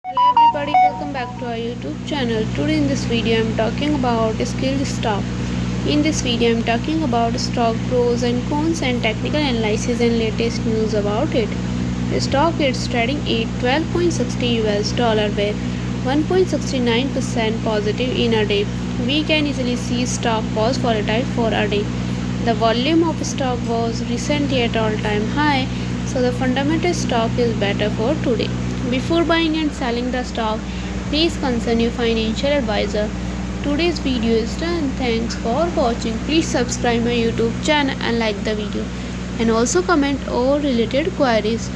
Hello everybody, welcome back to our YouTube channel. Today in this video I am talking about Skillz Stock. In this video I am talking about stock pros and cons and technical analysis and latest news about it. The stock is trading at $12.60 where 1.69% positive in a day. We can easily see stock was volatile for a day. The volume of stock was recently at all-time high, so the fundamental stock is better for today. Before buying and selling the stock, please consult your financial advisor. Today's video is done. Thanks for watching. Please subscribe my YouTube channel and like the video. And also comment all related queries.